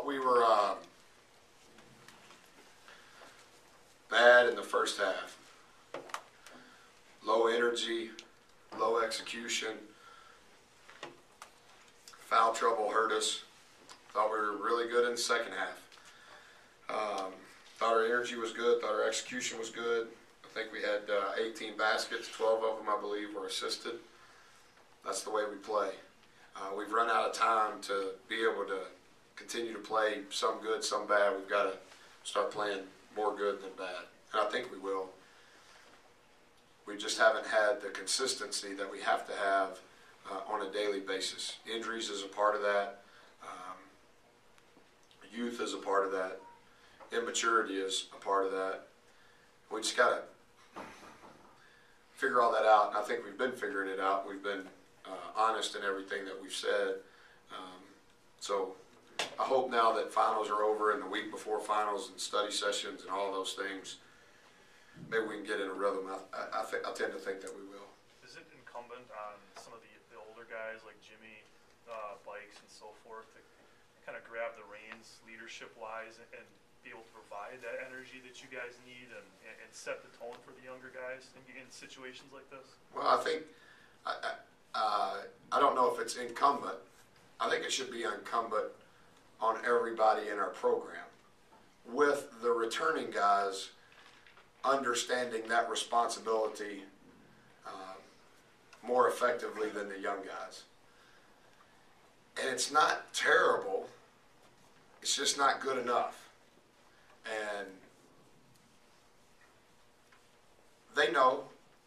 we were bad in the first half. Low energy, low execution. Foul trouble hurt us. Thought we were really good in the second half. Thought our energy was good. Thought our execution was good. I think we had 18 baskets. 12 of them, I believe, were assisted. That's the way we play. We've run out of time to be able to continue to play some good, some bad. We've got to start playing more good than bad. And I think we will. We just haven't had the consistency that we have to have on a daily basis. Injuries is a part of that. Youth is a part of that. Immaturity is a part of that. We just got to figure all that out. And I think we've been figuring it out. We've been honest in everything that we've said. So I hope now that finals are over and the week before finals and study sessions and all those things, maybe we can get in a rhythm. I tend to think that we will. Is it incumbent on some of the older guys like Jimmy, Bikes, and so forth to kind of grab the reins leadership-wise and be able to provide that energy that you guys need and set the tone for the younger guys in situations like this? Well, I think I don't know if it's incumbent. I think it should be incumbent on everybody in our program, with the returning guys understanding that responsibility more effectively than the young guys. And it's not terrible, it's just not good enough. And they know.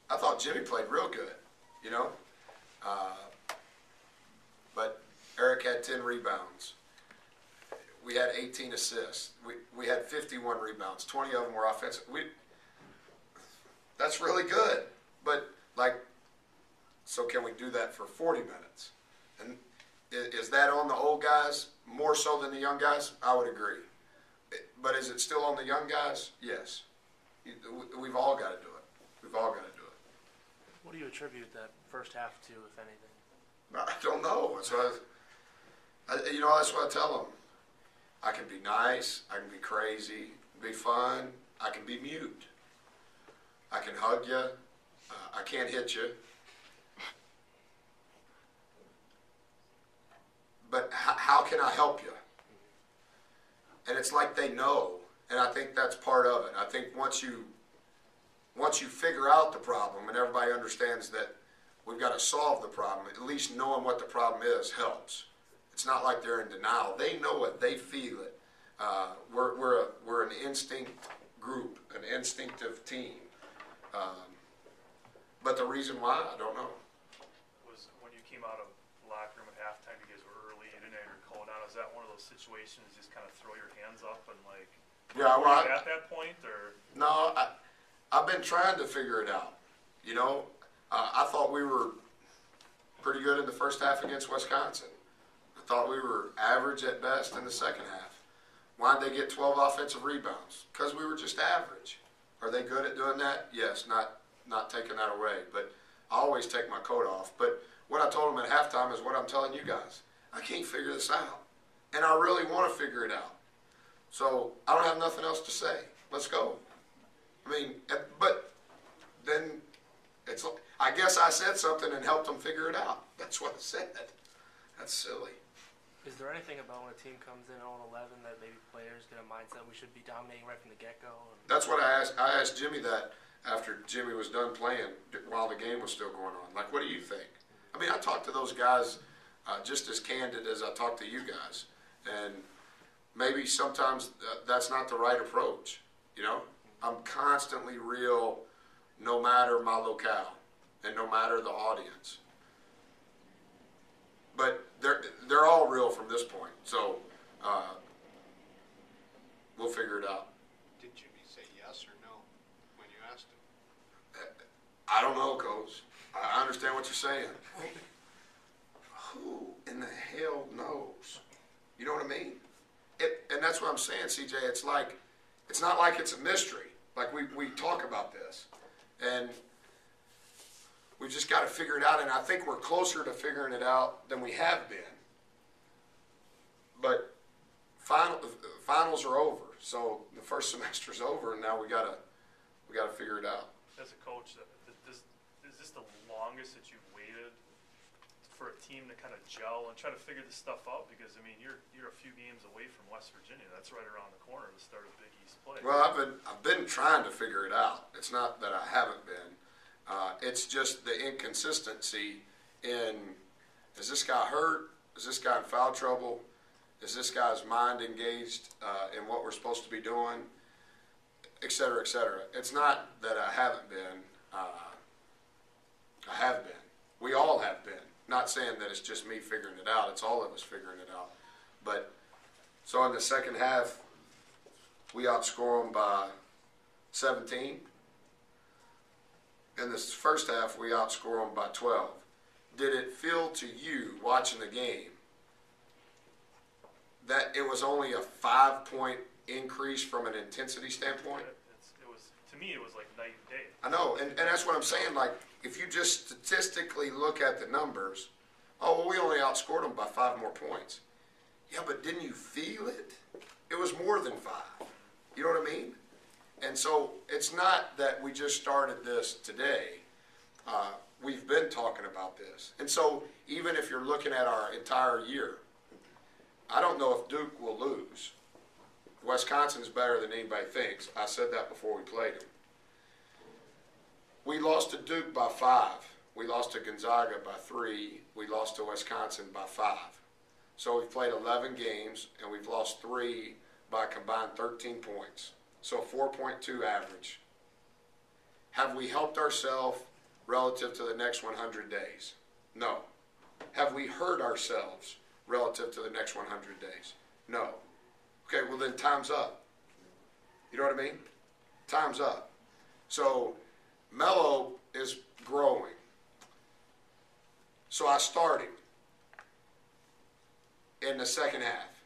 I thought Jimmy played real good, you know. But Eric had 10 rebounds. We had 18 assists. We had 51 rebounds. 20 of them were offensive. That's really good. But, so can we do that for 40 minutes? And is that on the old guys more so than the young guys? I would agree. But is it still on the young guys? Yes. We've all got to do it. We've all got to do it. What do you attribute that first half to, if anything? I don't know. That's what that's what I tell them. I can be nice. I can be crazy. Be fun. I can be mute. I can hug you. I can't hit you. But how can I help you? And it's like they know, and I think that's part of it. I think once you figure out the problem and everybody understands that we've got to solve the problem, at least knowing what the problem is helps. It's not like they're in denial. They know it. They feel it. We're an instinct group, an instinctive team. But the reason why, I don't know. Was when you came out of the locker room at halftime, you guys were early, you didn't have your coat on. Is that one of those situations, just kind of throw your hands up and Yeah, well, at that point, or? No, I've been trying to figure it out. You know, I thought we were pretty good in the first half against Wisconsin. I thought we were average at best in the second half. Why did they get 12 offensive rebounds? Because we were just average. Are they good at doing that? Yes, not taking that away. But I always take my coat off. But what I told them at halftime is what I'm telling you guys. I can't figure this out. And I really want to figure it out. So I don't have nothing else to say. Let's go. I mean, but then it's, I guess I said something and helped them figure it out. That's what I said. That's silly. Is there anything about when a team comes in 0-11 that maybe players get a mindset we should be dominating right from the get-go? That's what I asked. I asked Jimmy that after Jimmy was done playing while the game was still going on. Like, what do you think? I mean, I talked to those guys just as candid as I talked to you guys. And maybe sometimes that's not the right approach, you know? I'm constantly real no matter my locale and no matter the audience. But they're all real from this point, so we'll figure it out. Did Jimmy say yes or no when you asked him? I don't know, Coach. I understand what you're saying. Who in the hell knows? You know what I mean? And that's what I'm saying, CJ. It's not like it's a mystery. Like we talk about this, and we just got to figure it out. And I think we're closer to figuring it out than we have been. But finals are over. So the first semester's over, and now we gotta figure it out. As a coach, is this the longest that you've waited for a team to kind of gel and try to figure this stuff out? Because I mean, you're a few games away from West Virginia. That's right around the corner to start a Big East play. Well, I've been trying to figure it out. It's not that I haven't been. It's just the inconsistency in, is this guy hurt? Is this guy in foul trouble? Is this guy's mind engaged in what we're supposed to be doing? Et cetera, et cetera. It's not that I haven't been. I have been. We all have been. Not saying that it's just me figuring it out. It's all of us figuring it out. But so in the second half, we outscore them by 17. In the first half, we outscore them by 12. Did it feel to you, watching the game, that it was only a 5-point increase from an intensity standpoint? It was, to me, it was like night and day. I know, and that's what I'm saying. Like, if you just statistically look at the numbers, oh, well, we only outscored them by 5 more points. Yeah, but didn't you feel it? It was more than 5. You know what I mean? And so it's not that we just started this today. We've been talking about this. And so even if you're looking at our entire year, I don't know if Duke will lose. Wisconsin is better than anybody thinks. I said that before we played them. We lost to Duke by 5. We lost to Gonzaga by 3. We lost to Wisconsin by 5. So we've played 11 games, and we've lost 3 by a combined 13 points. So 4.2 average. Have we helped ourselves relative to the next 100 days? No. Have we hurt ourselves relative to the next 100 days? No. Okay, well then time's up. You know what I mean? Time's up. So Melo is growing. So I start him in the second half.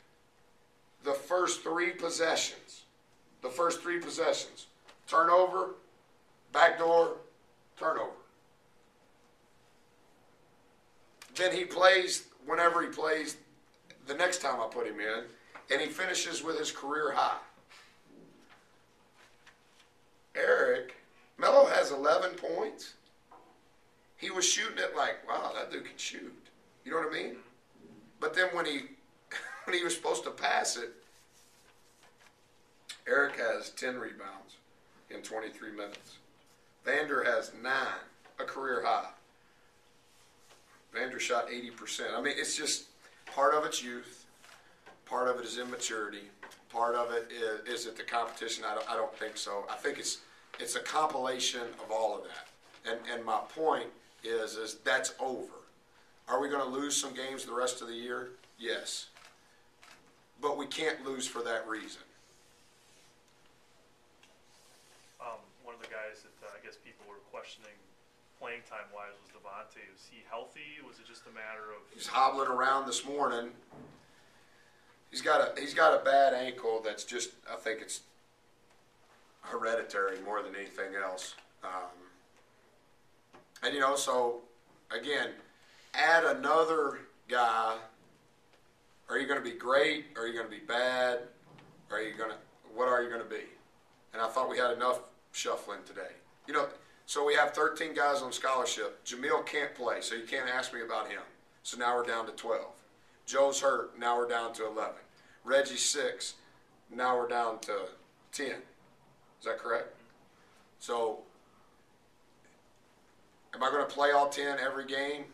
The first three possessions, turnover, backdoor, turnover. Then he plays whenever he plays the next time I put him in, and he finishes with his career high. Eric, Melo has 11 points. He was shooting it like, wow, that dude can shoot. You know what I mean? But then when he was supposed to pass it, Eric has 10 rebounds in 23 minutes. Vander has 9, a career high. Vander shot 80%. I mean, it's just part of it's youth. Part of it is immaturity. Part of it is it the competition? I don't think so. I think it's a compilation of all of that. And my point is that's over. Are we going to lose some games the rest of the year? Yes. But we can't lose for that reason. One of the guys that I guess people were questioning playing time wise was Devontae. Was he healthy? Was it just a matter of he's hobbling around this morning? He's got a bad ankle that's just, I think it's hereditary more than anything else. And so again, add another guy. Are you going to be great? Are you going to be bad? What are you going to be? And I thought we had enough shuffling today. So we have 13 guys on scholarship. Jamil can't play, so you can't ask me about him. So now we're down to 12. Joe's hurt, now we're down to 11. Reggie's 6, now we're down to 10. Is that correct? So am I going to play all 10 every game?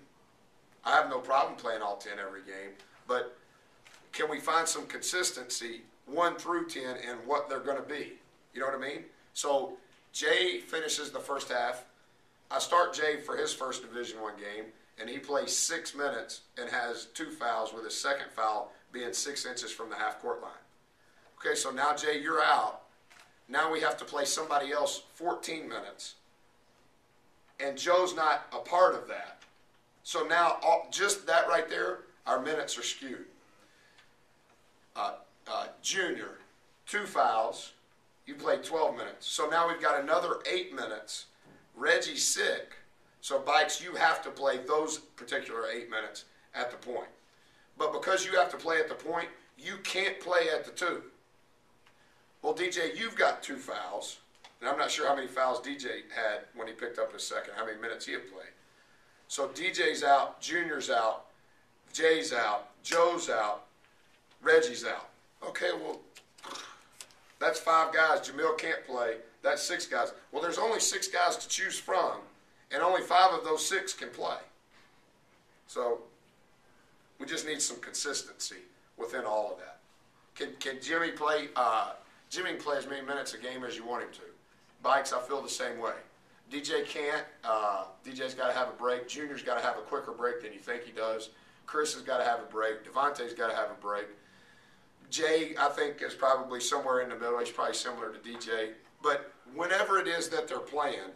I have no problem playing all 10 every game, but can we find some consistency 1 through 10 in what they're going to be? You know what I mean? So Jay finishes the first half. I start Jay for his first Division I game, and he plays 6 minutes and has 2 fouls, with his second foul being 6 inches from the half-court line. Okay, so now, Jay, you're out. Now we have to play somebody else 14 minutes, and Joe's not a part of that. So now, just that right there, our minutes are skewed. Junior, 2 fouls. You played 12 minutes. So now we've got another 8 minutes. Reggie's sick. So, Bikes, you have to play those particular 8 minutes at the point. But because you have to play at the point, you can't play at the 2. Well, DJ, you've got 2 fouls, and I'm not sure how many fouls DJ had when he picked up his second, how many minutes he had played. So DJ's out, Junior's out, Jay's out, Joe's out, Reggie's out. Okay, well, that's 5 guys. Jamil can't play. That's 6 guys. Well, there's only 6 guys to choose from, and only 5 of those 6 can play. So we just need some consistency within all of that. Can Jimmy play? Jimmy can play as many minutes a game as you want him to. Bikes, I feel the same way. DJ can't. DJ's got to have a break. Junior's got to have a quicker break than you think he does. Chris has got to have a break. Devontae's got to have a break. Jay, I think, is probably somewhere in the middle. He's probably similar to DJ. But whenever it is that they're playing,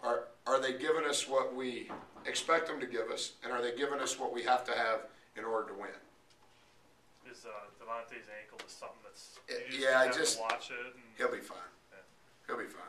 are they giving us what we expect them to give us, and are they giving us what we have to have in order to win? Is Devontae's ankle just something that's you Yeah, have to watch it? And, he'll be fine. Yeah. He'll be fine.